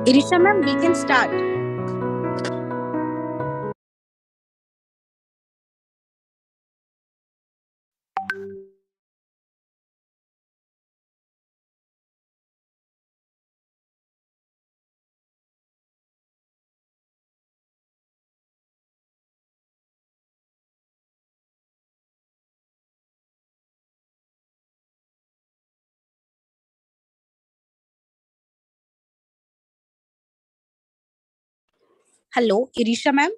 Irisha ma'am, we can start. Hello, Irisha ma'am.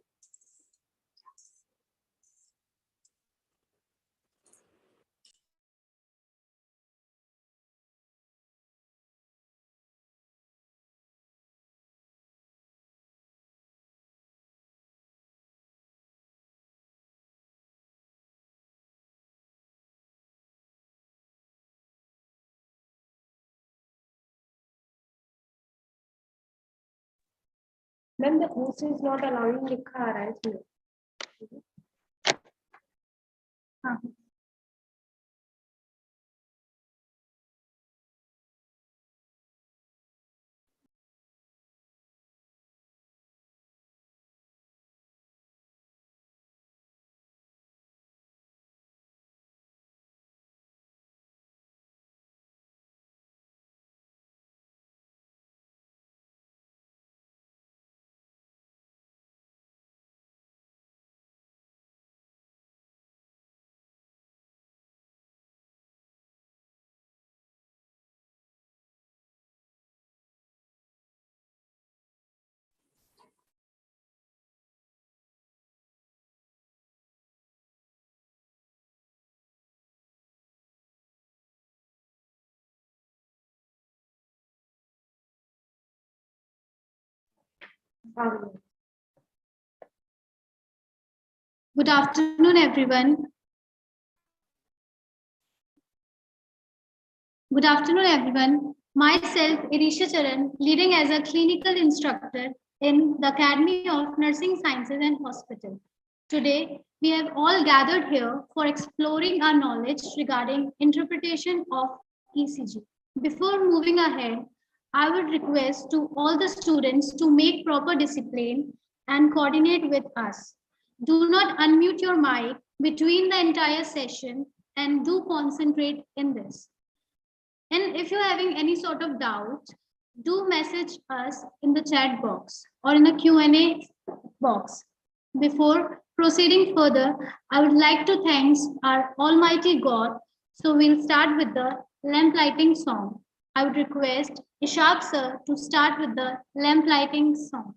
Then the host is not allowing लिखा आ रहा है इसमें. हाँ. Good afternoon, everyone. Good afternoon, everyone. Myself, Irisha Charan, leading as a clinical instructor in the Academy of Nursing Sciences and Hospital. Today, we have all gathered here for exploring our knowledge regarding interpretation of ECG. Before moving ahead, I would request to all the students to make proper discipline and coordinate with us. Do not unmute your mic between the entire session and do concentrate in this. And if you're having any sort of doubt, do message us in the chat box or in the Q&A box. Before proceeding further, I would like to thank our Almighty God. So we'll start with the lamp lighting song. I would request Ishaq sir to start with the lamp lighting song.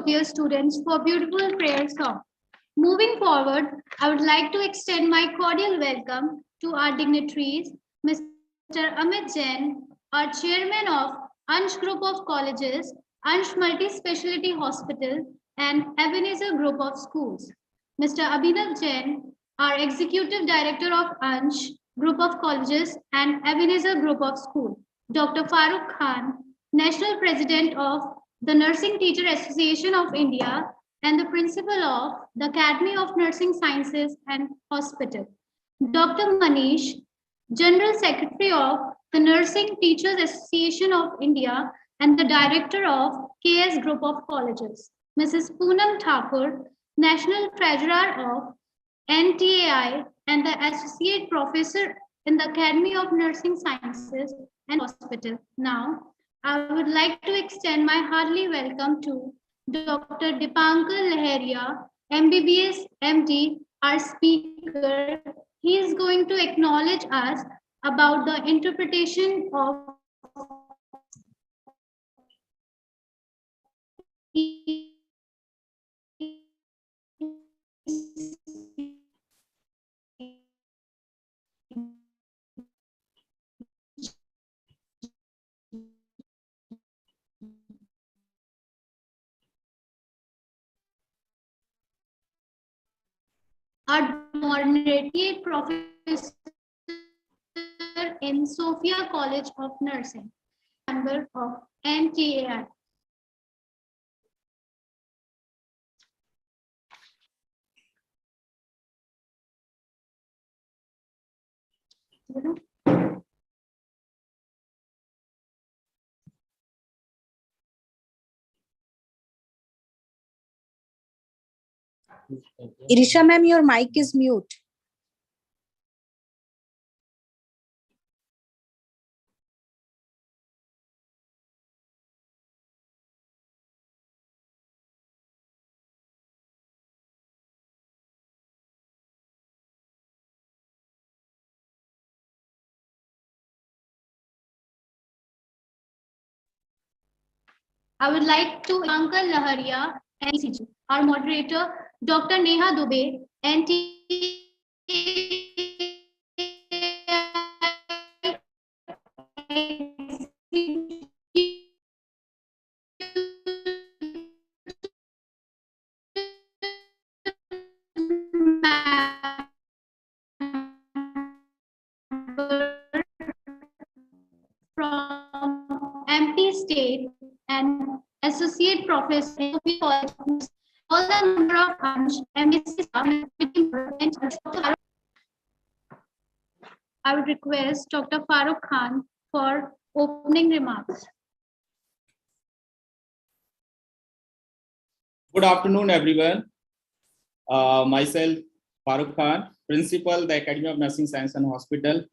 of dear students for a beautiful prayer song. Moving forward, I would like to extend my cordial welcome to our dignitaries, Mr. Amit Jain, our chairman of Ansh Group of Colleges, Ansh Multi-Speciality Hospital, and Ebenezer Group of Schools. Mr. Abhinav Jain, our executive director of Ansh Group of Colleges and Ebenezer Group of Schools. Dr. Farooq Khan, National President of the Nursing Teacher Association of India and the Principal of the Academy of Nursing Sciences and Hospital. Dr. Manish, General Secretary of the Nursing Teachers Association of India and the Director of KS Group of Colleges. Mrs. Poonam Thakur, National Treasurer of NTAI and the Associate Professor in the Academy of Nursing Sciences and Hospital. Now, I would like to extend my hearty welcome to Dr. Dipankar Laharia, MBBS MD, our speaker. He is going to acknowledge us about the interpretation of our moderate professor in Sophia College of Nursing, member of NTAI. Irisha ma'am, your mic is mute. I would like to Dipankar Laharia, ECG. Our moderator, Dr. Neha Dubey, NT. From MP State and Associate Professor in Sophia College, all the number of MSc staff. I would request Dr. Farooq Khan for opening remarks. Good afternoon, everyone. Myself, Farooq Khan, Principal, the Academy of Nursing Science and Hospital,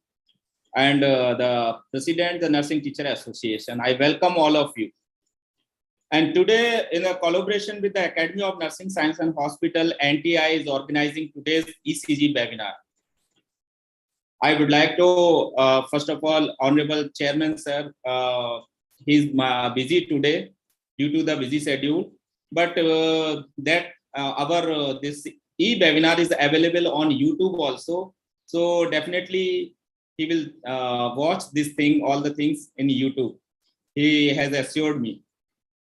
and the President, the Nursing Teacher Association. I welcome all of you. And today, in a collaboration with the Academy of Nursing Science and Hospital, NTI is organizing today's ECG webinar. I would like to, first of all, Honorable Chairman, sir, he's busy today due to the busy schedule, but this e-webinar is available on YouTube also. So definitely he will watch this thing, all the things in YouTube. He has assured me.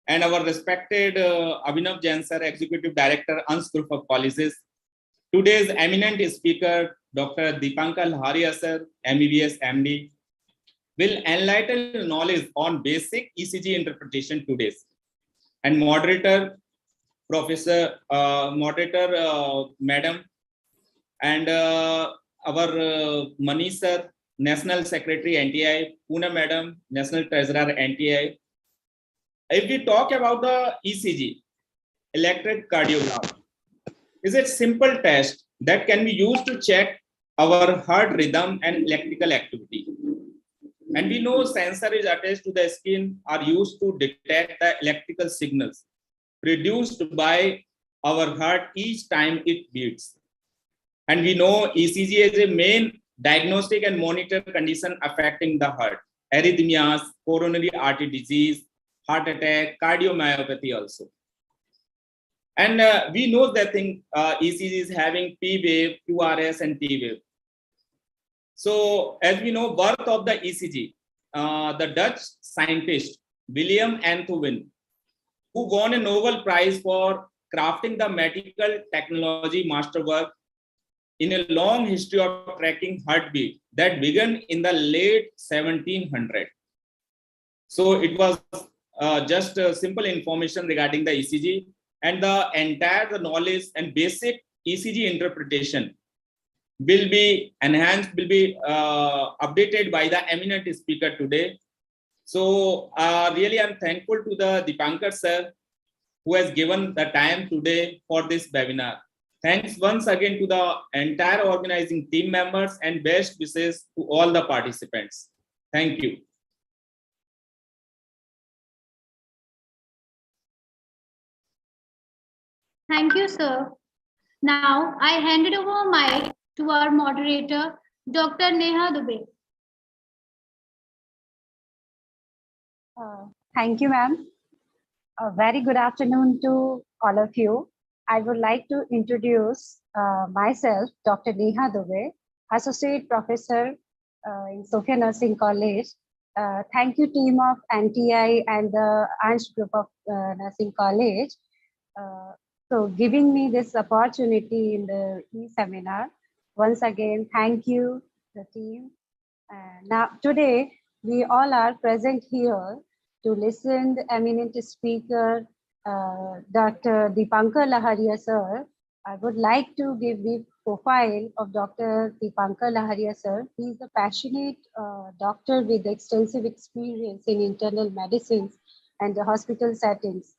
And our respected Abhinav Jain, sir, Executive Director, Ansh Group of Colleges. Today's eminent speaker, Dr. Dipankar Laharia, sir, MBBS MD, will enlighten knowledge on basic ECG interpretation today. And moderator, Madam, and our Manish, sir, National Secretary NTI, Poonam Madam, National Treasurer NTI. If we talk about the ECG, electrocardiogram, is a simple test that can be used to check our heart rhythm and electrical activity. And we know sensor is attached to the skin are used to detect the electrical signals produced by our heart each time it beats. And we know ECG is a main diagnostic and monitor condition affecting the heart, arrhythmias, coronary artery disease, heart attack, cardiomyopathy also. And we know that thing ECG is having P wave, QRS, and T wave. So as we know, birth of the ECG, the Dutch scientist William Anthewin, who won a Nobel Prize for crafting the medical technology masterwork in a long history of tracking heartbeat that began in the late 1700s. So it was just simple information regarding the ECG, and the entire knowledge and basic ECG interpretation will be enhanced, will be updated by the eminent speaker today. So really I'm thankful to the Dipankar sir who has given the time today for this webinar. Thanks once again to the entire organizing team members and best wishes to all the participants. Thank you. Thank you, sir. Now I hand it over mic to our moderator, Dr. Neha Dubey. Thank you, ma'am. A very good afternoon to all of you. I would like to introduce myself, Dr. Neha Dubey, Associate Professor in Sophia Nursing College. Thank you, team of NTI and the Ansh Group of Nursing College, so giving me this opportunity in the e-seminar. Once again, thank you, the team. Now, today, we all are present here to listen the eminent speaker, Dr. Dipankar Laharia sir. I would like to give the profile of Dr. Dipankar Laharia sir. He is a passionate doctor with extensive experience in internal medicines and the hospital settings.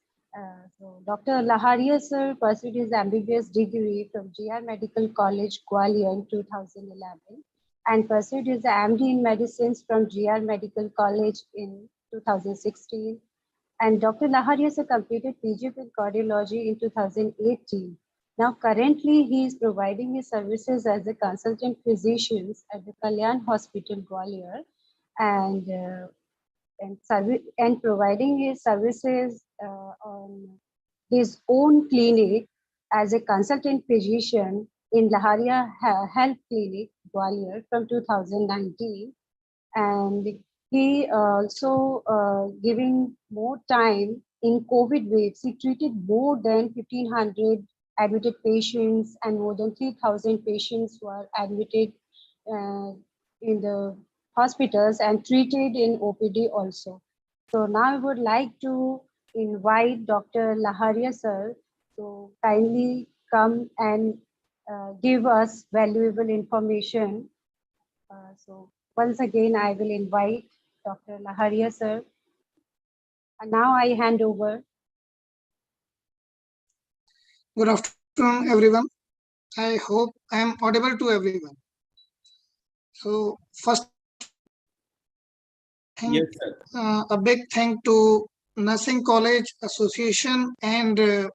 So Dr. Laharia sir pursued his MBBS degree from GR Medical College, Gwalior in 2011 and pursued his MD in medicines from GR Medical College in 2016. And Dr. Laharia sir completed PG in cardiology in 2018. Now, currently, he is providing his services as a consultant physician at the Kalyan Hospital, Gwalior, and providing his services on his own clinic as a consultant physician in Laharia Health Clinic, Gwalior from 2019. And he also giving more time in COVID waves. He treated more than 1,500 admitted patients and more than 3,000 patients were admitted in the hospitals and treated in OPD also. So now I would like to invite Dr. Laharia sir to kindly come and give us valuable information. So once again, I will invite Dr. Laharia sir. And now I hand over. Good afternoon, everyone. I hope I am audible to everyone. So first, Yes, sir. a big thank to Nursing College Association and the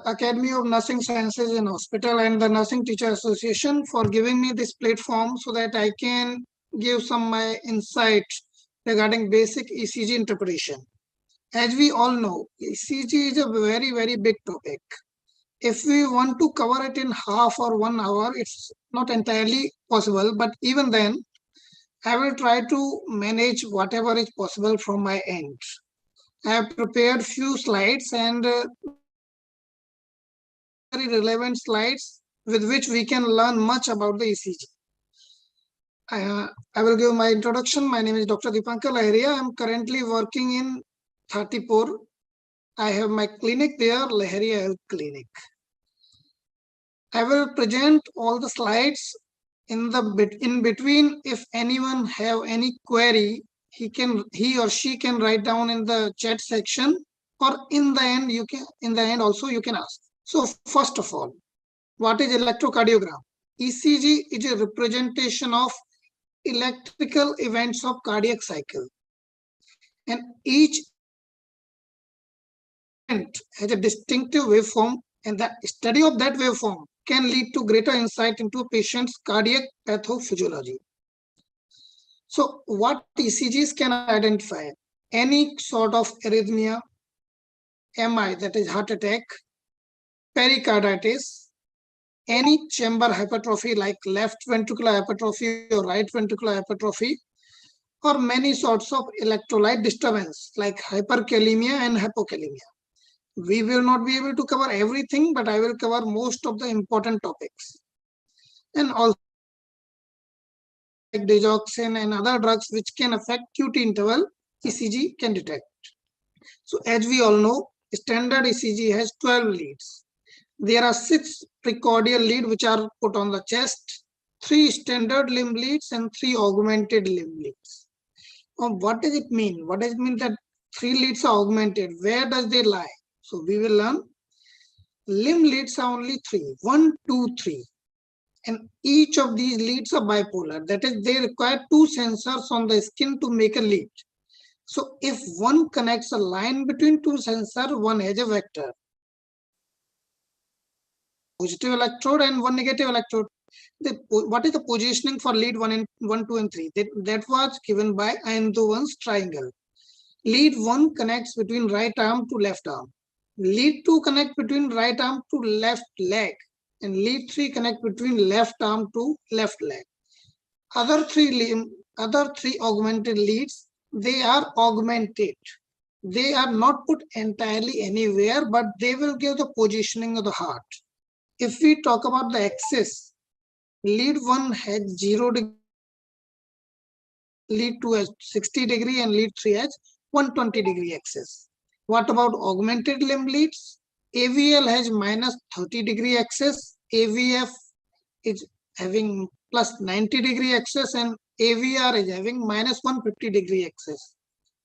Academy of Nursing Sciences in Hospital and the Nursing Teacher Association for giving me this platform so that I can give some my insights regarding basic ECG interpretation. As we all know, ECG is a very, very big topic. If we want to cover it in half or 1 hour, it's not entirely possible. But even then, I will try to manage whatever is possible from my end. I have prepared few slides and very relevant slides with which we can learn much about the ECG. I will give my introduction. My name is Dr. Dipankar Laharia. I am currently working in Thatipur. I have my clinic there, Laharia Health Clinic. I will present all the slides in between. If anyone have any query, he or she can write down in the chat section, or in the end also you can ask. So first of all, what is electrocardiogram? ECG is a representation of electrical events of cardiac cycle, and each event has a distinctive waveform, and the study of that waveform can lead to greater insight into a patient's cardiac pathophysiology. So what ECGs can identify? Any sort of arrhythmia, MI, that is heart attack, pericarditis, any chamber hypertrophy like left ventricular hypertrophy or right ventricular hypertrophy, or many sorts of electrolyte disturbance like hyperkalemia and hypokalemia. We will not be able to cover everything, but I will cover most of the important topics. And also like digoxin and other drugs which can affect QT interval, ECG can detect. So as we all know, standard ECG has 12 leads. There are 6 precordial leads which are put on the chest, 3 standard limb leads and 3 augmented limb leads. What does it mean? What does it mean that 3 leads are augmented? Where does they lie? So we will learn limb leads are only 3, 1, 2, 3. And each of these leads are bipolar. That is, they require 2 sensors on the skin to make a lead. So if one connects a line between 2 sensors, one has a vector. Positive electrode and one negative electrode. What is the positioning for lead 1, 2, and 3? That was given by Einthoven's triangle. Lead 1 connects between right arm to left arm. Lead 2 connect between right arm to left leg. And lead 3 connect between left arm to left leg. Other 3 augmented leads, they are augmented. They are not put entirely anywhere, but they will give the positioning of the heart. If we talk about the axis, lead 1 has 0 degree, lead 2 has 60 degree, and lead 3 has 120 degree axis. What about augmented limb leads? AVL has minus 30 degree axis, AVF is having plus 90 degree axis, and AVR is having minus 150 degree axis.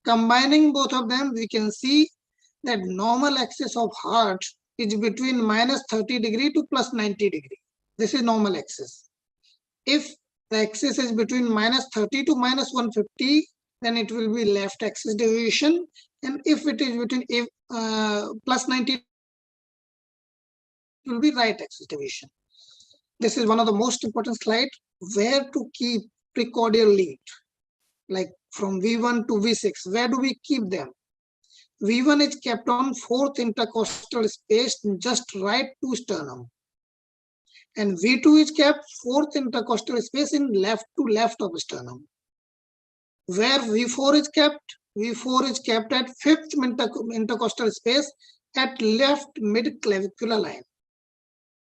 Combining both of them, we can see that normal axis of heart is between minus 30 degree to plus 90 degree. This is normal axis. If the axis is between minus 30 to minus 150, then it will be left axis deviation. And if it is between plus 90, it will be right axis deviation. This is one of the most important slides, where to keep precordial lead. Like from V1 to V6, where do we keep them? V1 is kept on 4th intercostal space just right to sternum. And V2 is kept 4th intercostal space in left to left of sternum. Where V4 is kept? V4 is kept at 5th intercostal space at left mid-clavicular line.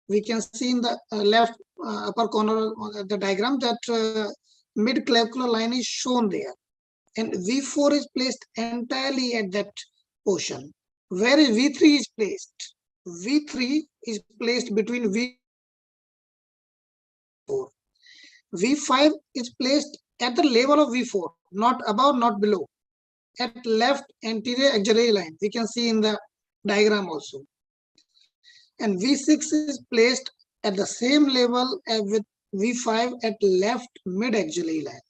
We can see in the left upper corner of the diagram that mid-clavicular line is shown there. And V4 is placed entirely at that portion. Where is V3 is placed? V3 is placed between V4. V5 is placed at the level of V4, not above, not below, at left anterior axillary line. We can see in the diagram also. And V6 is placed at the same level as with V5 at left mid-axillary line.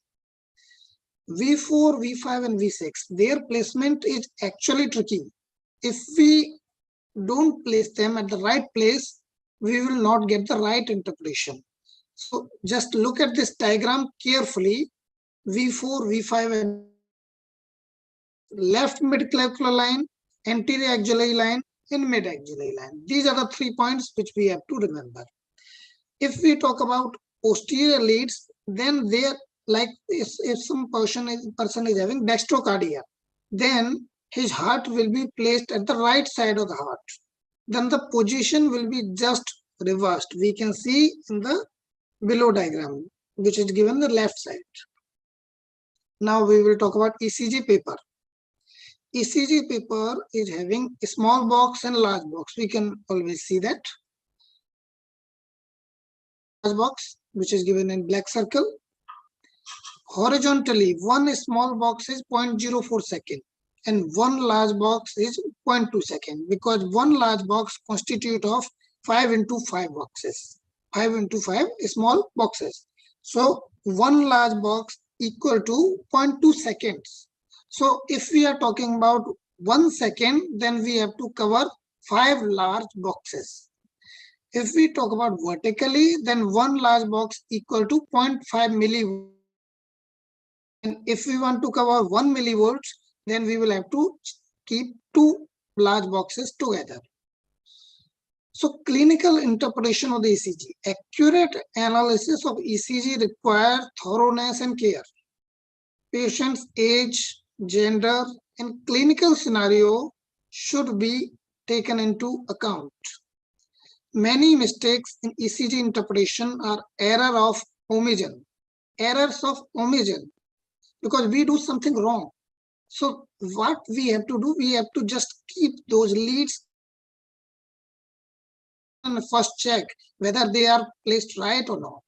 V4, V5, and V6, their placement is actually tricky. If we don't place them at the right place, we will not get the right interpretation. So just look at this diagram carefully. V4, V5, and left mid-clavicular line, anterior axillary line, and mid-axillary line. These are the 3 points which we have to remember. If we talk about posterior leads, then they are like if some person is having dextrocardia, then his heart will be placed at the right side of the heart. Then the position will be just reversed. We can see in the below diagram, which is given the left side. Now we will talk about ECG paper. ECG paper is having a small box and large box. We can always see that. Large box, which is given in black circle. Horizontally, one small box is 0.04 second and one large box is 0.2 second, because one large box constitutes of 5 into 5 boxes. 5 into 5 small boxes. So one large box equal to 0.2 seconds. So if we are talking about 1 second, then we have to cover 5 large boxes. If we talk about vertically, then one large box equal to 0.5 millivolts. And if we want to cover 1 millivolts, then we will have to keep 2 large boxes together. So clinical interpretation of the ECG. Accurate analysis of ECG requires thoroughness and care. Patient's age, gender, and clinical scenario should be taken into account. Many mistakes in ECG interpretation are errors of omission, because we do something wrong. So what we have to do, we have to just keep those leads and first check whether they are placed right or not.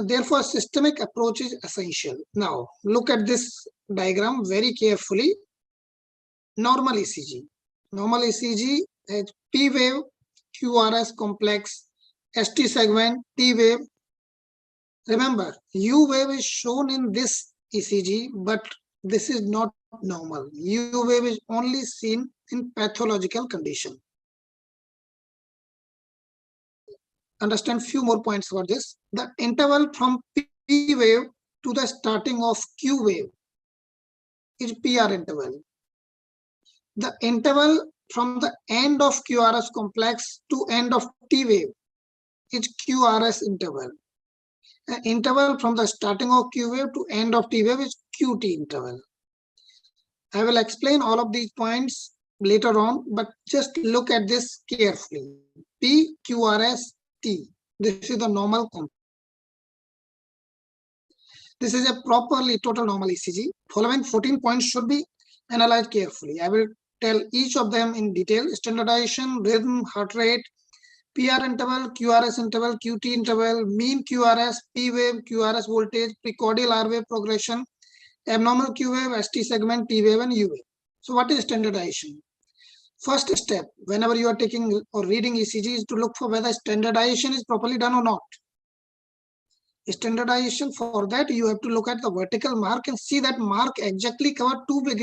Therefore, systemic approach is essential. Now, look at this diagram very carefully. Normal ECG. Normal ECG has P wave, QRS complex, ST segment, T wave. Remember, U wave is shown in this ECG, but this is not normal. U wave is only seen in pathological condition. Understand few more points about this. The interval from P wave to the starting of Q wave is PR interval. The interval from the end of QRS complex to end of T wave is QRS interval. The interval from the starting of Q wave to end of T wave is QT interval. I will explain all of these points later on, but just look at this carefully. P, QRS, T. This is the normal component. This is a properly total normal ECG. Following 14 points should be analyzed carefully. I will tell each of them in detail. Standardization, rhythm, heart rate, PR interval, QRS interval, QT interval, mean QRS, P wave, QRS voltage, precordial R wave progression, abnormal Q wave, ST segment, T wave, and U wave. So what is standardization? First step, whenever you are taking or reading ECG, is to look for whether standardization is properly done or not. Standardization, for that you have to look at the vertical mark and see that mark exactly cover two big.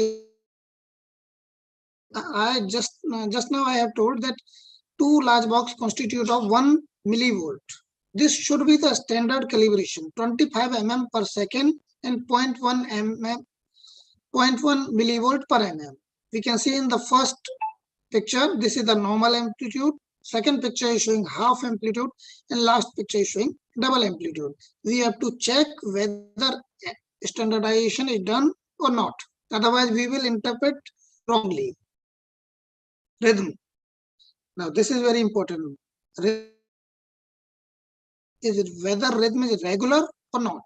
I just now I have told that two large box constitute of 1 millivolt. This should be the standard calibration, 25 mm per second and 0.1 millivolt per mm. We can see in the first picture, this is the normal amplitude. Second picture is showing half amplitude, and last picture is showing double amplitude. We have to check whether standardization is done or not. Otherwise, we will interpret wrongly. Rhythm. Now, this is very important. Is it whether rhythm is regular or not?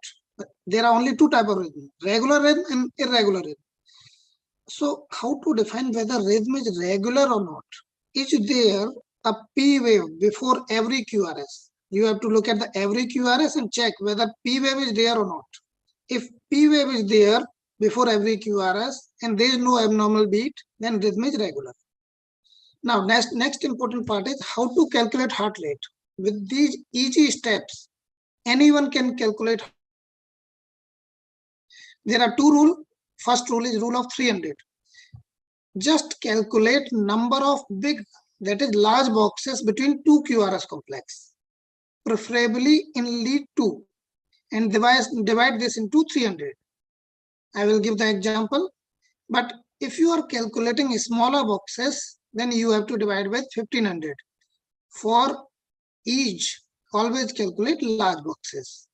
There are only two types of rhythm: regular rhythm and irregular rhythm. So, how to define whether rhythm is regular or not? Is there a P wave before every QRS? You have to look at the every QRS and check whether P wave is there or not. If P wave is there before every QRS and there is no abnormal beat, then rhythm is regular. Now, next important part is how to calculate heart rate. With these easy steps, anyone can calculate. There are two rules. First rule is rule of 300. Just calculate number of big, that is large boxes between two QRS complex, preferably in lead 2, and divide this into 300. I will give the example, but if you are calculating smaller boxes, then you have to divide with 1500. For each, always calculate large boxes.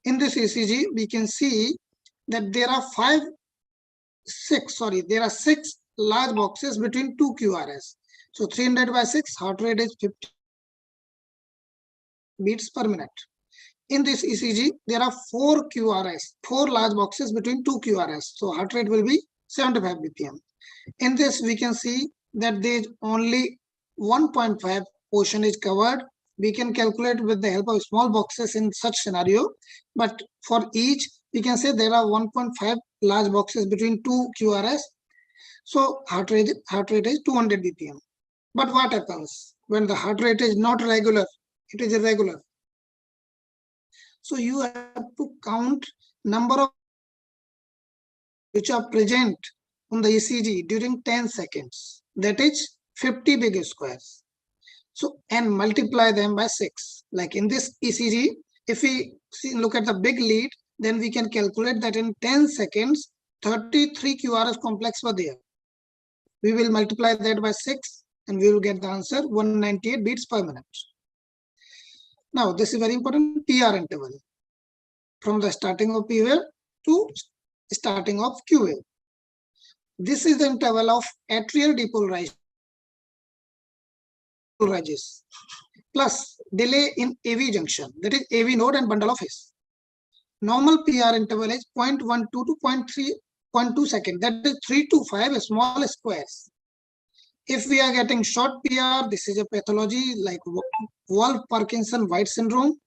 In this ECG, we can see that there are six large boxes between two QRS. So 300 by 6, heart rate is 50 beats per minute. In this ECG, there are 4 large boxes between two QRS. So heart rate will be 75 BPM. In this, we can see that there is only 1.5 portion is covered. We can calculate with the help of small boxes in such scenario, but for each, we can say there are 1.5 large boxes between two QRS. So heart rate is 200 BPM. But what happens when the heart rate is not regular? It is irregular. So you have to count number of which are present on the ECG during 10 seconds. That is 50 big squares. So, and multiply them by 6. Like in this ECG, if we look at the big lead, then we can calculate that in 10 seconds, 33 QRS complex were there. We will multiply that by 6 and we will get the answer 198 beats per minute. Now, this is very important, PR interval. From the starting of P wave to starting of Q wave. This is the interval of atrial depolarization plus delay in AV junction, that is AV node and bundle of his. Normal PR interval is 0.12 to 0.2 seconds, that is 3 to 5 small squares. If we are getting short PR, this is a pathology like Wolff-Parkinson-White syndrome.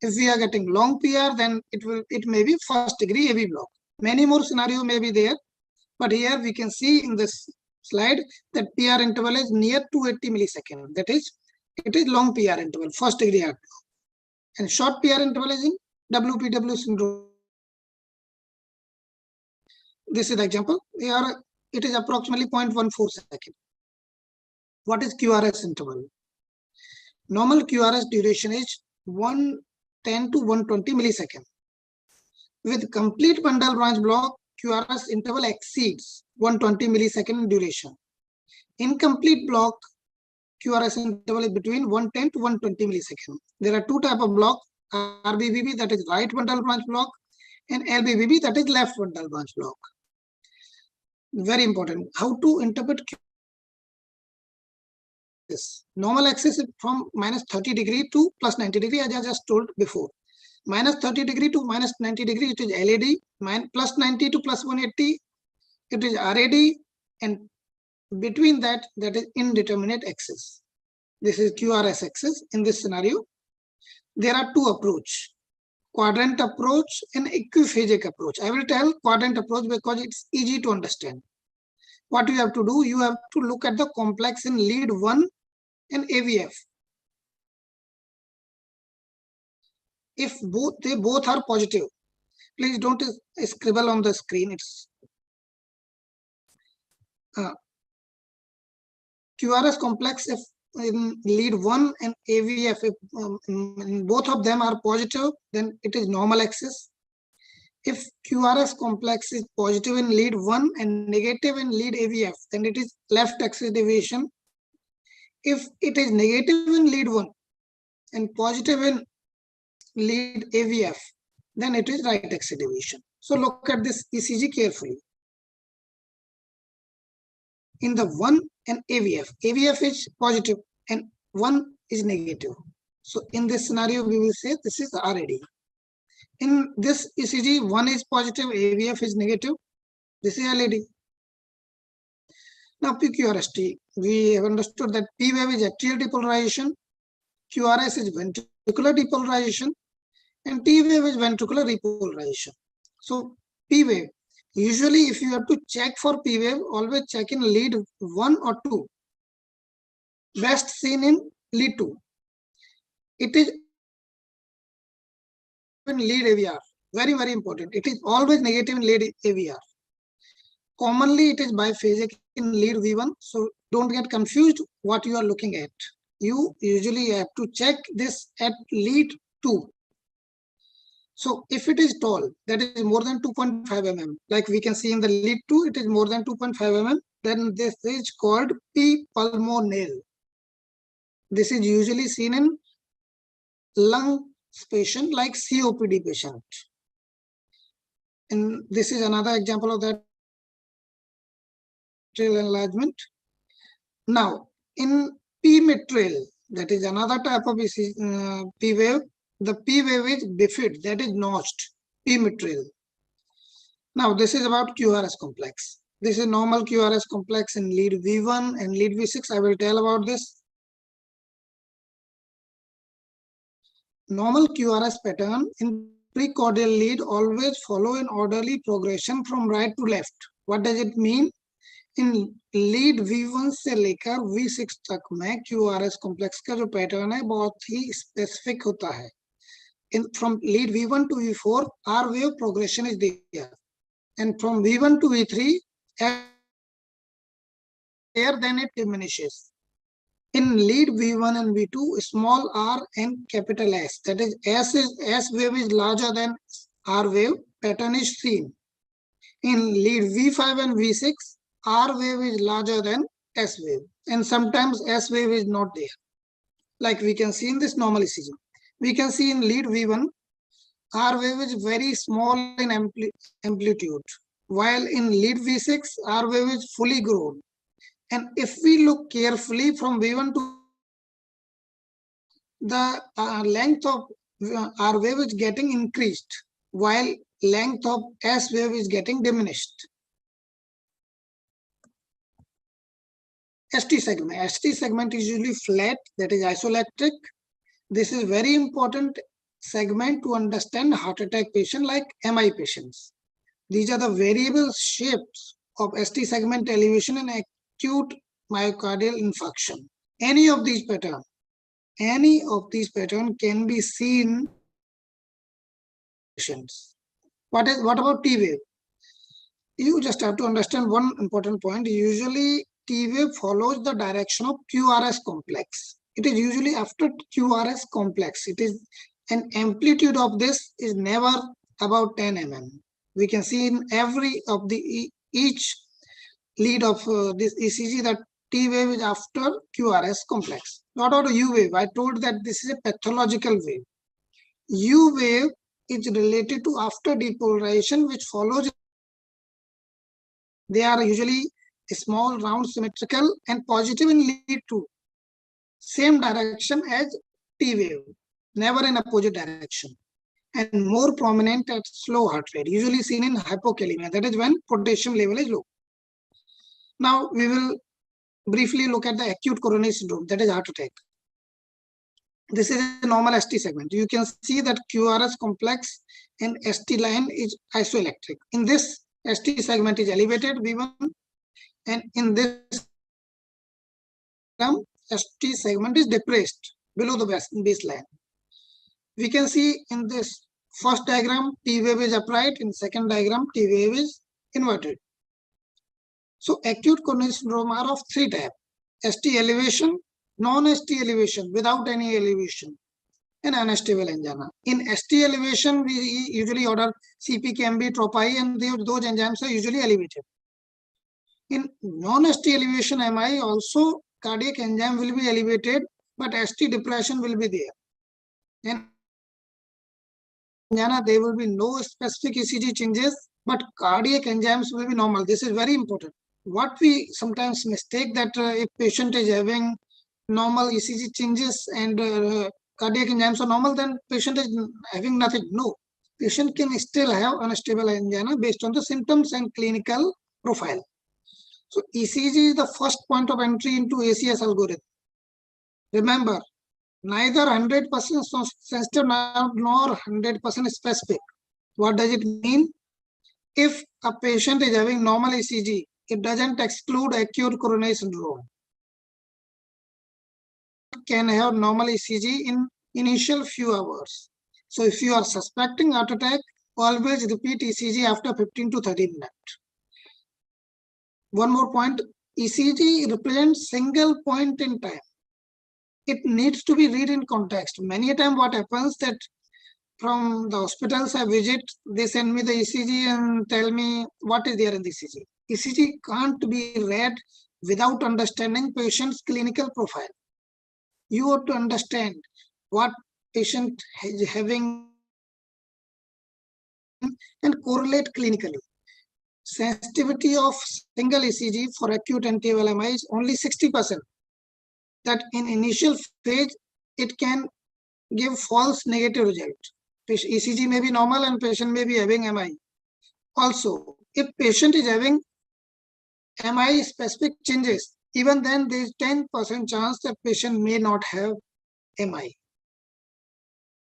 If we are getting long PR, then it may be first degree AV block. Many more scenarios may be there, but here we can see in this slide that PR interval is near 280 milliseconds. That is, it is long PR interval, first degree heart block. And short PR interval is in WPW syndrome. This is the example. Here it is approximately 0.14 seconds. What is QRS interval? Normal QRS duration is 110 to 120 milliseconds. With complete bundle branch block, QRS interval exceeds 120 millisecond duration. Incomplete block, QRS interval is between 110 to 120 milliseconds. There are two types of block, RBBB, that is right bundle branch block, and LBBB, that is left bundle branch block. Very important. How to interpret this? Normal axis is from minus 30 degree to plus 90 degree, as I just told before. Minus 30 degree to minus 90 degree, it is LAD. Plus 90 to plus 180, it is RAD. And between that, that is indeterminate axis. This is QRS axis. In this scenario, there are two approaches: quadrant approach and equiphasic approach. I will tell quadrant approach because it's easy to understand. What you have to do, you have to look at the complex in lead 1 and AVF. If they both are positive, please don't scribble on the screen. It's QRS complex if in lead 1 and AVF, if both of them are positive, then it is normal axis. If QRS complex is positive in lead 1 and negative in lead AVF, then it is left axis deviation. If it is negative in lead 1 and positive in lead AVF, then it is right axis deviation. So look at this ECG carefully. In the 1 and AVF, AVF is positive and 1 is negative. So in this scenario, we will say this is RAD. In this ECG, 1 is positive, AVF is negative. This is LAD. Now PQRST, we have understood that P wave is atrial depolarization, QRS is ventricular depolarization, and T wave is ventricular repolarization. So P wave, usually if you have to check for P wave, always check in lead 1 or 2. Best seen in lead 2. It is in lead AVR, very, very important. It is always negative in lead AVR. Commonly, it is biphasic in lead V1. So don't get confused what you are looking at. You usually have to check this at lead 2. So if it is tall, that is more than 2.5 mm, like we can see in the lead 2, it is more than 2.5 mm, then this is called P pulmonale. This is usually seen in lung patient like COPD patient. And this is another example of that enlargement. Now, in P mitral, that is another type of P wave. The P wave is bifid, that is notched, P mitral. Now, this is about QRS complex. This is normal QRS complex in lead V1 and lead V6. I will tell about this. Normal QRS pattern in precordial lead always follow an orderly progression from right to left. What does it mean? In lead V1 से लेकर V6 तक में QRS complex का जो pattern है बहुत ही specific होता है. From lead V1 to V4, R wave progression is there, and from V1 to V3, then it diminishes. In lead V1 and V2, small r and capital S, that is S wave is larger than R wave pattern is seen. In lead V5 and V6, R wave is larger than S wave, and sometimes S wave is not there. Like we can see in this normal ECG. We can see in lead V1, R wave is very small in amplitude, while in lead V6, R wave is fully grown. And if we look carefully from V1 to the length of R wave is getting increased, while length of S wave is getting diminished. ST segment. ST segment is usually flat, that is isoelectric. This is very important segment to understand heart attack patient like MI patients. These are the variable shapes of ST segment elevation and acute myocardial infarction. Any of these patterns can be seen. What about T wave? You just have to understand one important point. Usually T wave follows the direction of QRS complex. It is usually after QRS complex. It is an amplitude of this is never about 10 mm. We can see in every of the each lead of this ECG that T wave is after QRS complex. What about U wave? I told that this is a pathological wave. U wave is related to after depolarization, which follows. They are usually small, round, symmetrical, and positive in lead to same direction as T wave, never in opposite direction, and more prominent at slow heart rate, usually seen in hypokalemia. That is when potassium level is low. Now we will briefly look at the acute coronary syndrome, that is heart attack. This is a normal ST segment. You can see that QRS complex and ST line is isoelectric. In this, ST segment is elevated V1, and in this ST segment is depressed below the baseline. We can see in this first diagram, T wave is upright. In second diagram, T wave is inverted. So acute coronary syndrome are of three types: ST elevation, non-ST elevation without any elevation, and unstable angina. In ST elevation, we usually order CPKMB, TROP-I, and those enzymes are usually elevated. In non-ST elevation MI, also cardiac enzyme will be elevated, but ST depression will be there. And angina, there will be no specific ECG changes, but cardiac enzymes will be normal. This is very important. What we sometimes mistake that if patient is having normal ECG changes and cardiac enzymes are normal, then patient is having nothing. No, patient can still have unstable angina based on the symptoms and clinical profile. So ECG is the first point of entry into ACS algorithm. Remember, neither 100% sensitive nor 100% specific. What does it mean? If a patient is having normal ECG, it doesn't exclude acute coronary syndrome. Can have normal ECG in initial few hours. So if you are suspecting heart attack, always repeat ECG after 15 to 30 minutes. One more point, ECG represents single point in time. It needs to be read in context. Many a time what happens that from the hospitals I visit, they send me the ECG and tell me what is there in the ECG. ECG can't be read without understanding patient's clinical profile. You have to understand what patient is having and correlate clinically. Sensitivity of single ECG for acute anti-AVL MI is only 60%. That in initial phase, it can give false negative result. ECG may be normal and patient may be having MI. Also, if patient is having MI specific changes, even then there is 10% chance that patient may not have MI.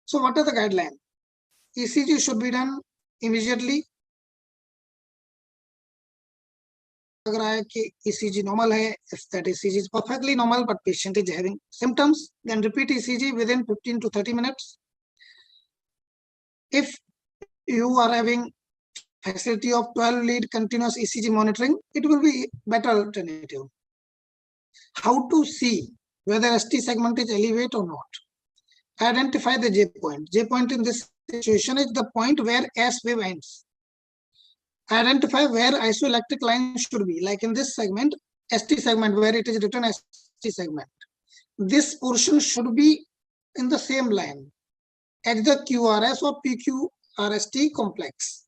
So what are the guidelines? ECG should be done immediately. अगर ECG normal है, if that ECG is perfectly normal but patient is having symptoms, then repeat ECG within 15 to 30 minutes. If you are having facility of 12 lead continuous ECG monitoring, it will be better alternative. How to see whether ST segment is elevate or not? Identify the J point. J point in this situation is the point where S wave ends. Identify where isoelectric line should be, like in this segment, ST segment, where it is written ST segment. This portion should be in the same line at the QRS or PQRST complex.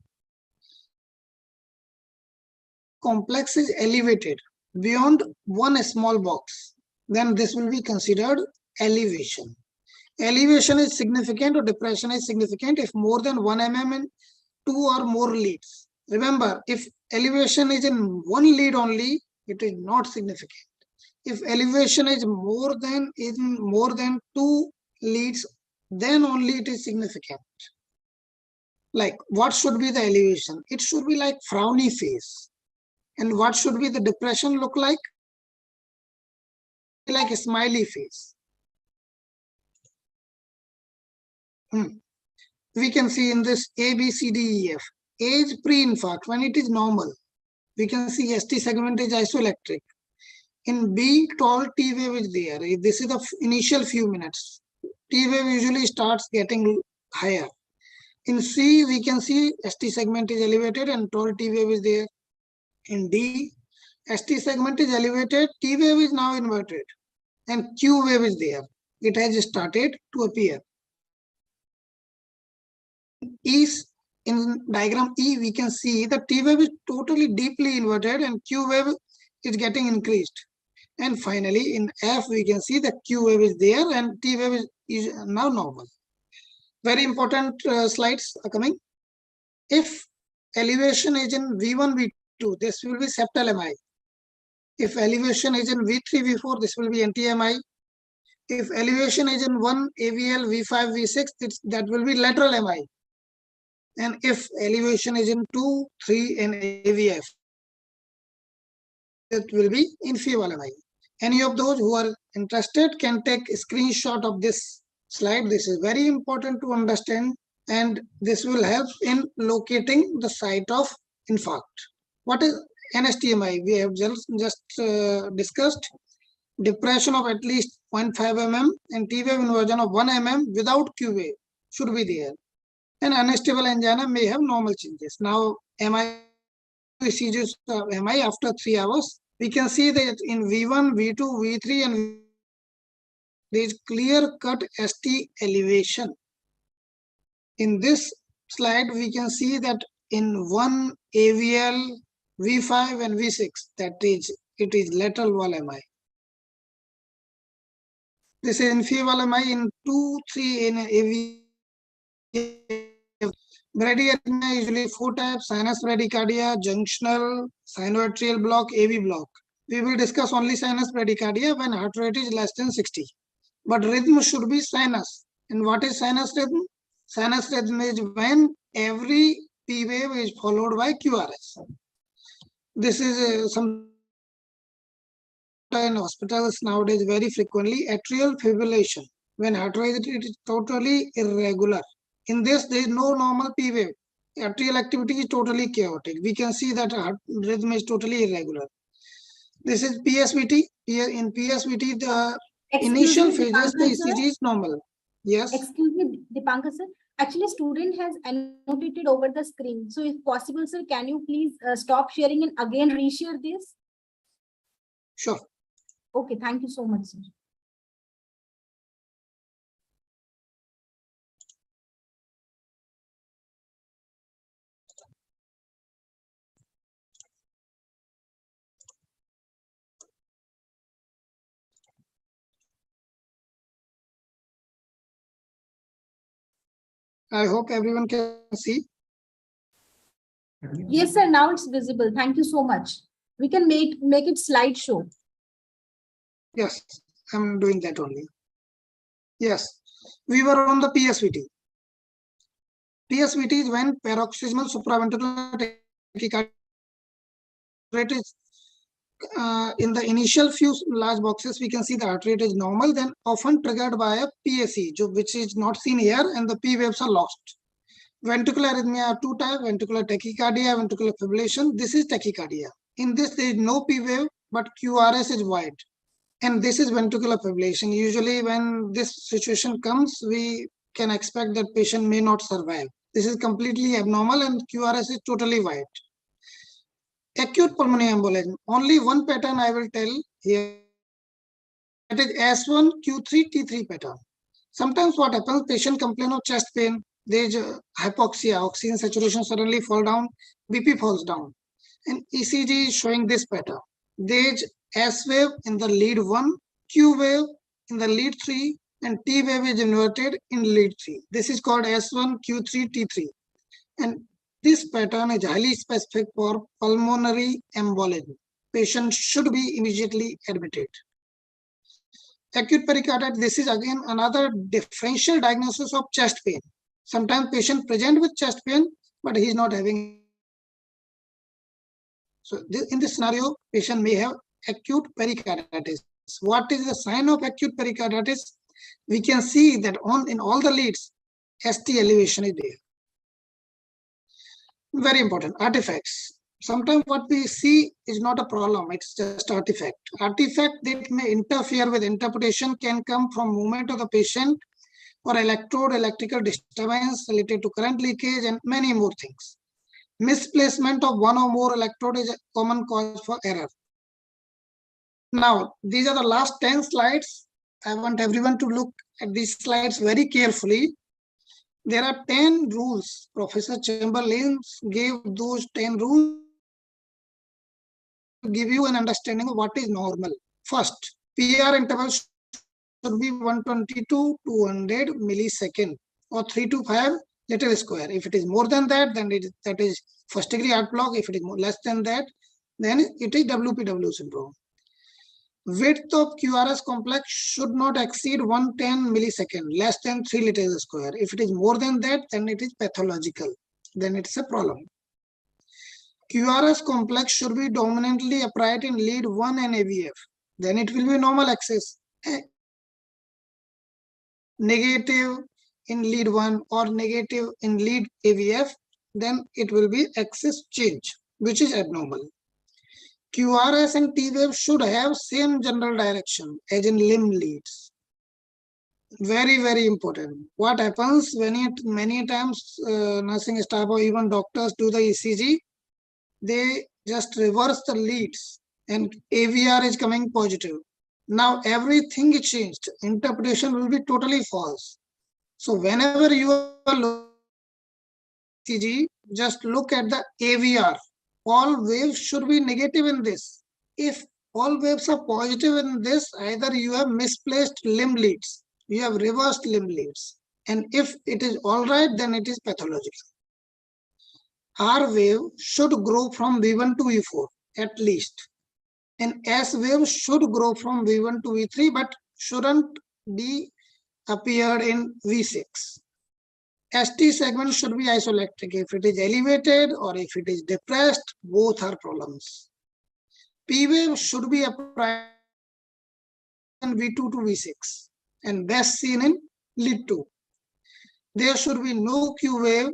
Complex is elevated beyond one small box, then this will be considered elevation. Elevation is significant or depression is significant if more than 1 mm in 2 or more leads. Remember, if elevation is in one lead only, it is not significant. If elevation is more than 2 leads, then only it is significant. Like, what should be the elevation? It should be like frowny face. And what should be the depression look like? Like a smiley face. We can see in this A, B, C, D, E, F. Age pre-infarct, when it is normal, we can see ST segment is isoelectric. In B, tall T wave is there. This is the initial few minutes. T wave usually starts getting higher. In C, we can see ST segment is elevated and tall T wave is there. In D, ST segment is elevated, T wave is now inverted, and Q wave is there. It has started to appear. In diagram E, we can see the T wave is totally deeply inverted and Q wave is getting increased. And finally, in F, we can see the Q wave is there and T wave is now normal. Very important slides are coming. If elevation is in V1, V2, this will be septal MI. If elevation is in V3, V4, this will be NTMI. If elevation is in 1 AVL, V5, V6, that will be lateral MI. And if elevation is in 2, 3, and AVF, that will be inferior MI. Any of those who are interested can take a screenshot of this slide. This is very important to understand, and this will help in locating the site of infarct. What is NSTMI? We have just discussed depression of at least 0.5 mm and T wave inversion of 1 mm without Q wave should be there. And unstable angina may have normal changes. Now, MI ECG MI after 3 hours, we can see that in V1, V2, V3, and there is clear-cut ST elevation. In this slide, we can see that in 1 AVL, V5, and V6, it is lateral wall MI. This is inferior MI in 2, 3 in AVL. Bradyarrhythmia usually 4 types: sinus bradycardia, junctional, sinoatrial block, AV block. We will discuss only sinus bradycardia when heart rate is less than 60. But rhythm should be sinus. And what is sinus rhythm? Sinus rhythm is when every P wave is followed by QRS. This is some in hospitals nowadays very frequently. Atrial fibrillation, when heart rate is totally irregular. In this, there is no normal P wave. Atrial activity is totally chaotic. We can see that heart rhythm is totally irregular. This is PSVT. In PSVT, the initial phases, the ECG is normal. Yes. Excuse me, Dipankar sir. Actually, student has annotated over the screen. So if possible, sir, can you please stop sharing and again reshare this? Sure. Okay, thank you so much, sir. I hope everyone can see. Yes, sir. Now it's visible. Thank you so much. We can make it slideshow. Yes, I'm doing that only. Yes, we were on the PSVT. PSVT is when paroxysmal supraventricular tachycardia rate is in the initial few large boxes. We can see the heart rate is normal, then often triggered by a PSE, which is not seen here, and the P waves are lost. Ventricular arrhythmia are 2 types: ventricular tachycardia, ventricular fibrillation. This is tachycardia. In this, there is no P wave, but QRS is wide. And this is ventricular fibrillation. Usually when this situation comes, we can expect that patient may not survive. This is completely abnormal and QRS is totally white. Acute pulmonary embolism, only one pattern I will tell here. That is S1 Q3 T3 pattern. Sometimes what happens, patient complain of chest pain, there is hypoxia, oxygen saturation suddenly fall down, BP falls down. And ECG is showing this pattern. There is S wave in the lead 1, Q wave in the lead 3, and T wave is inverted in lead 3. This is called S1 Q3 T3. And this pattern is highly specific for pulmonary embolism. Patient should be immediately admitted. Acute pericarditis, this is again another differential diagnosis of chest pain. Sometimes patient present with chest pain, but he is not having. So in this scenario, patient may have acute pericarditis. What is the sign of acute pericarditis? We can see that in all the leads, ST elevation is there. Very important. Artifacts. Sometimes what we see is not a problem, it's just artifact. Artifact that may interfere with interpretation can come from movement of the patient or electrode electrical disturbance related to current leakage and many more things. Misplacement of one or more electrode is a common cause for error. Now, these are the last 10 slides. I want everyone to look at these slides very carefully. There are 10 rules. Professor Chamberlain gave those 10 rules to give you an understanding of what is normal. First, PR interval should be 120 to 200 millisecond or 3 to 5 little square. If it is more than that, then that is first degree heart block. If it is less than that, then it is WPW syndrome. Width of QRS complex should not exceed 110 millisecond, less than 3 liters square. If it is more than that, then it is pathological. Then it's a problem. QRS complex should be dominantly upright in lead 1 and AVF. Then it will be normal axis. Negative in lead 1 or negative in lead AVF, then it will be axis change, which is abnormal. QRS and T wave should have same general direction as in limb leads. Very, very important. What happens when many times nursing staff or even doctors do the ECG, they just reverse the leads and AVR is coming positive. Now everything is changed. Interpretation will be totally false. So whenever you are looking at ECG, just look at the AVR. All waves should be negative in this. If all waves are positive in this, either you have misplaced limb leads, you have reversed limb leads. And if it is all right, then it is pathological. R wave should grow from V1 to V4 at least. And S wave should grow from V1 to V3, but shouldn't be appeared in V6. ST segment should be isoelectric. If it is elevated or if it is depressed, both are problems. P wave should be applied in V2 to V6 and best seen in lead 2. There should be no Q wave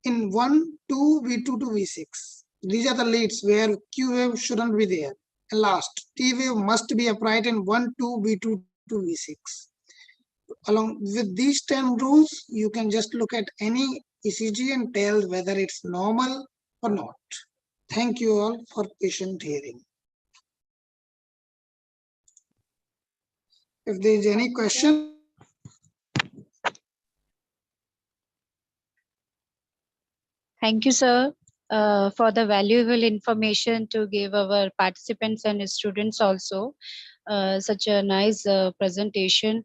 in 1, 2, V2 to V6. These are the leads where Q wave shouldn't be there. And last, T wave must be upright in 1, 2, V2 to V6. Along with these 10 rules, you can just look at any ECG and tell whether it's normal or not. Thank you all for patient hearing. If there is any question. Thank you, sir, for the valuable information to give our participants and students also. Such a nice presentation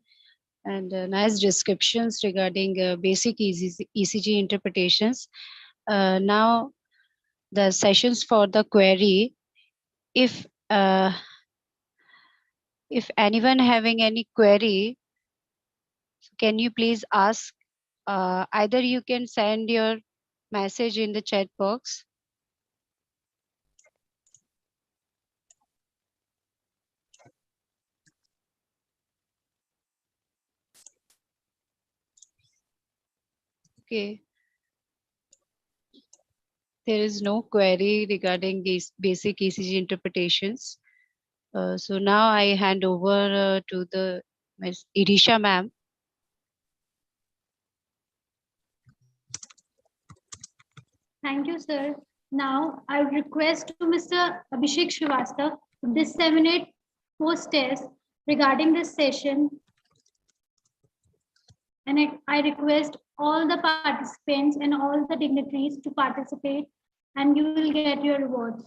and nice descriptions regarding basic ECG interpretations. Now, the sessions for the query. If anyone having any query, can you please ask? Either you can send your message in the chat box. Okay. There is no query regarding these basic ECG interpretations. So now I hand over to the Ms. Irisha ma'am. Thank you, sir. Now, I would request to Mr. Abhishek Srivastava to disseminate post-test regarding this session. And I request all the participants and all the dignitaries to participate, and you will get your rewards.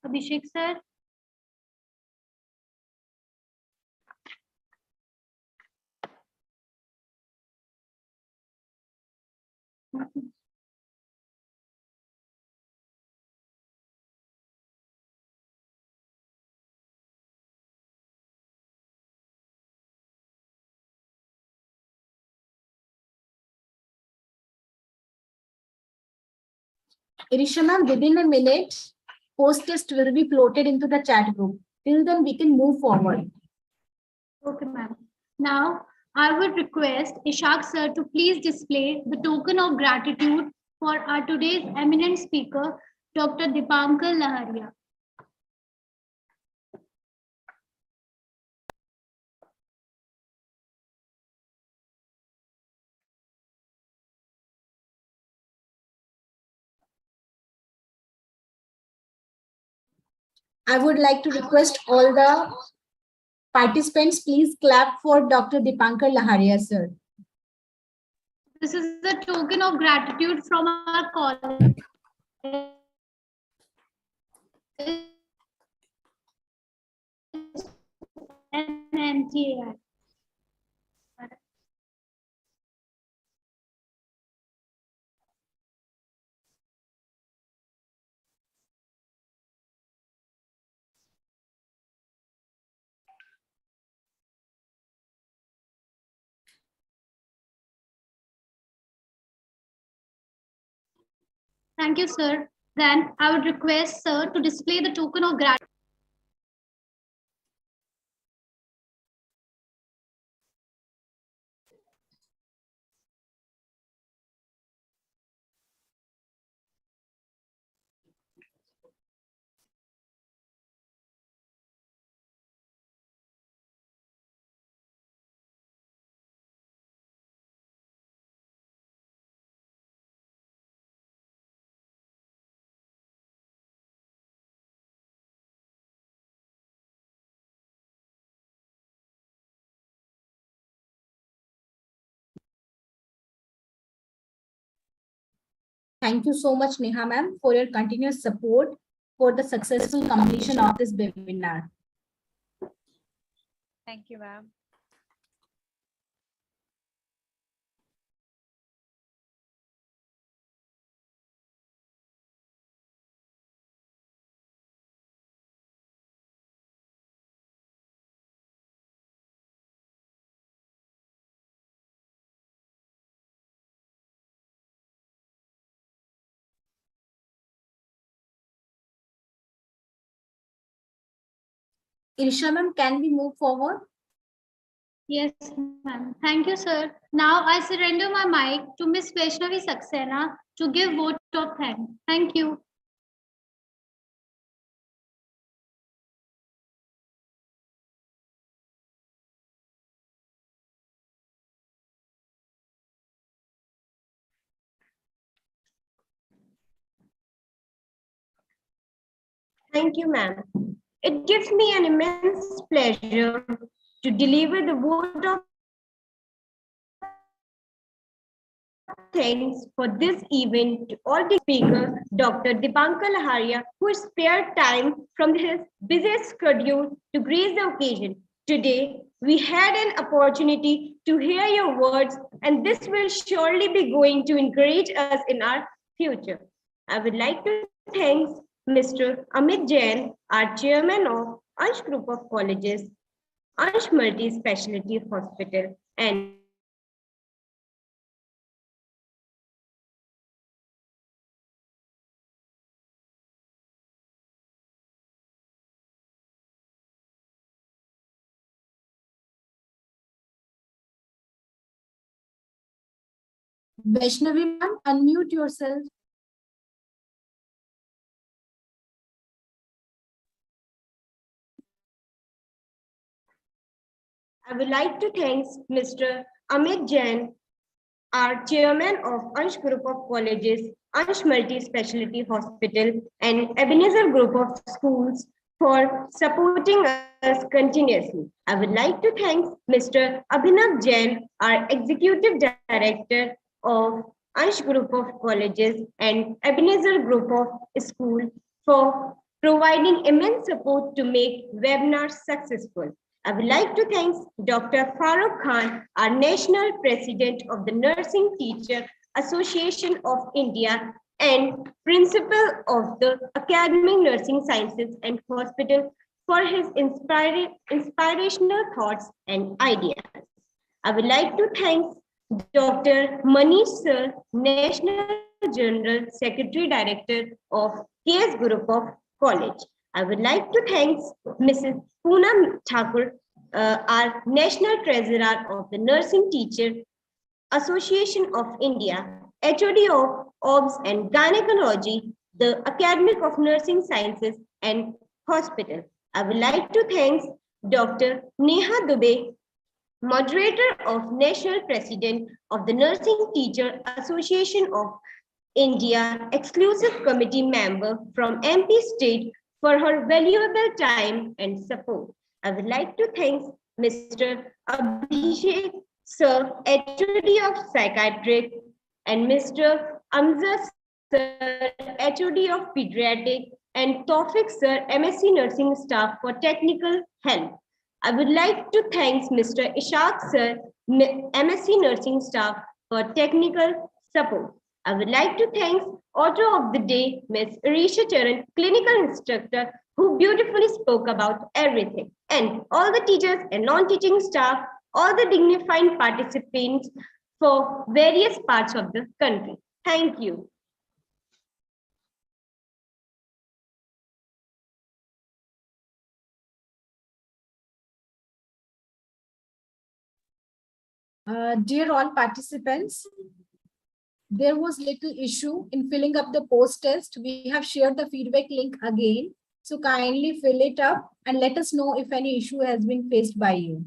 Abhishek, sir. Irisha ma'am, within a minute, post test will be floated into the chat group. Till then, we can move forward. Okay, ma'am. Now, I would request Ishaq sir to please display the token of gratitude for our today's eminent speaker, Dr. Dipankar Laharia. I would like to request all the participants, please clap for Dr. Dipankar Laharia, sir. This is a token of gratitude from our college and NTAI. Thank you, sir. Then I would request sir to display the token of gratitude. Thank you so much, Neha ma'am, for your continuous support for the successful completion of this webinar. Thank you, ma'am. Irisha ma'am, can we move forward? Yes, ma'am. Thank you, sir. Now I surrender my mic to Miss Vaishnavi Saxena to give vote of thanks. Thank you. Thank you, ma'am. It gives me an immense pleasure to deliver the vote of thanks for this event to all the speaker, Dr. Dipankar Laharia, who spared time from his busy schedule to grace the occasion. Today, we had an opportunity to hear your words, and this will surely be going to encourage us in our future. I would like to thank Mr. Amit Jain, our chairman of Ansh Group of Colleges, Ansh Multi-Specialty Hospital, and Vaishnavi ma'am, unmute yourself. I would like to thank Mr. Amit Jain, our chairman of Ansh Group of Colleges, Ansh Multi-Speciality Hospital, and Ebenezer Group of Schools for supporting us continuously. I would like to thank Mr. Abhinav Jain, our Executive Director of Ansh Group of Colleges and Ebenezer Group of Schools for providing immense support to make webinars successful. I would like to thank Dr. Farooq Khan, our National President of the Nursing Teacher Association of India and Principal of the Academic Nursing Sciences and Hospital for his inspirational thoughts and ideas. I would like to thank Dr. Manish Sir, National General Secretary Director of KS Group of College. I would like to thank Mrs. Poonam Thakur, our National Treasurer of the Nursing Teacher Association of India, HOD of OBS and Gynecology, the Academic of Nursing Sciences and Hospital. I would like to thank Dr. Neha Dubey, moderator of National President of the Nursing Teacher Association of India, exclusive committee member from MP State for her valuable time and support. I would like to thank Mr. Abhishek Sir, HOD of Psychiatric, and Mr. Amza Sir, HOD of Pediatric, and Tawfiq Sir, MSc Nursing staff for technical help. I would like to thank Mr. Ishaq Sir, MSc Nursing staff for technical support. I would like to thank author of the day, Ms. Arisha Charan, clinical instructor, who beautifully spoke about everything, and all the teachers and non-teaching staff, all the dignified participants for various parts of the country. Thank you. Dear all participants, there was little issue in filling up the post test. We have shared the feedback link again. So kindly fill it up and let us know if any issue has been faced by you.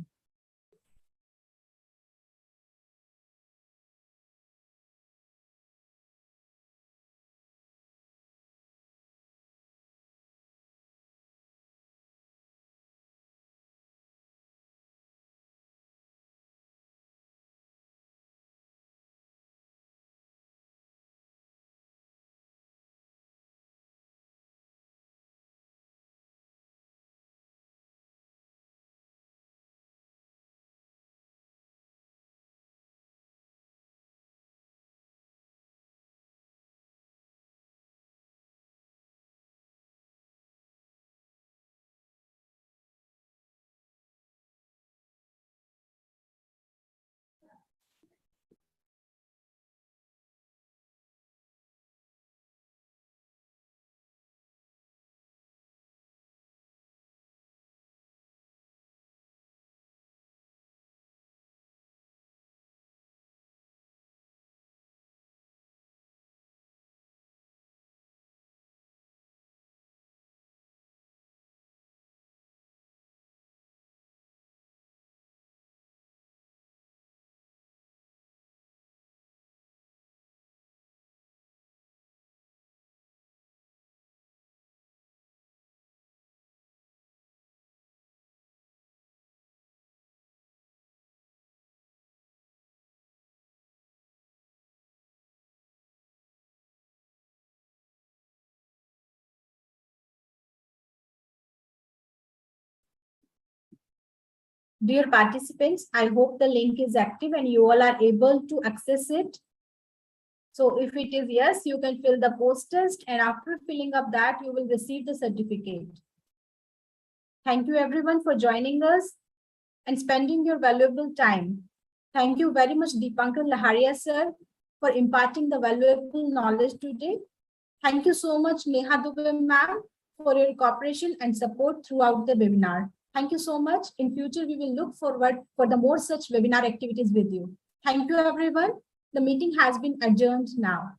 Dear participants, I hope the link is active and you all are able to access it. So if it is yes, you can fill the post test, and after filling up that, you will receive the certificate. Thank you everyone for joining us and spending your valuable time. Thank you very much, Dipankar Laharia sir, for imparting the valuable knowledge today. Thank you so much, Neha Dubey ma'am, for your cooperation and support throughout the webinar. Thank you so much. In future, we will look forward for the more such webinar activities with you. Thank you, everyone. The meeting has been adjourned now.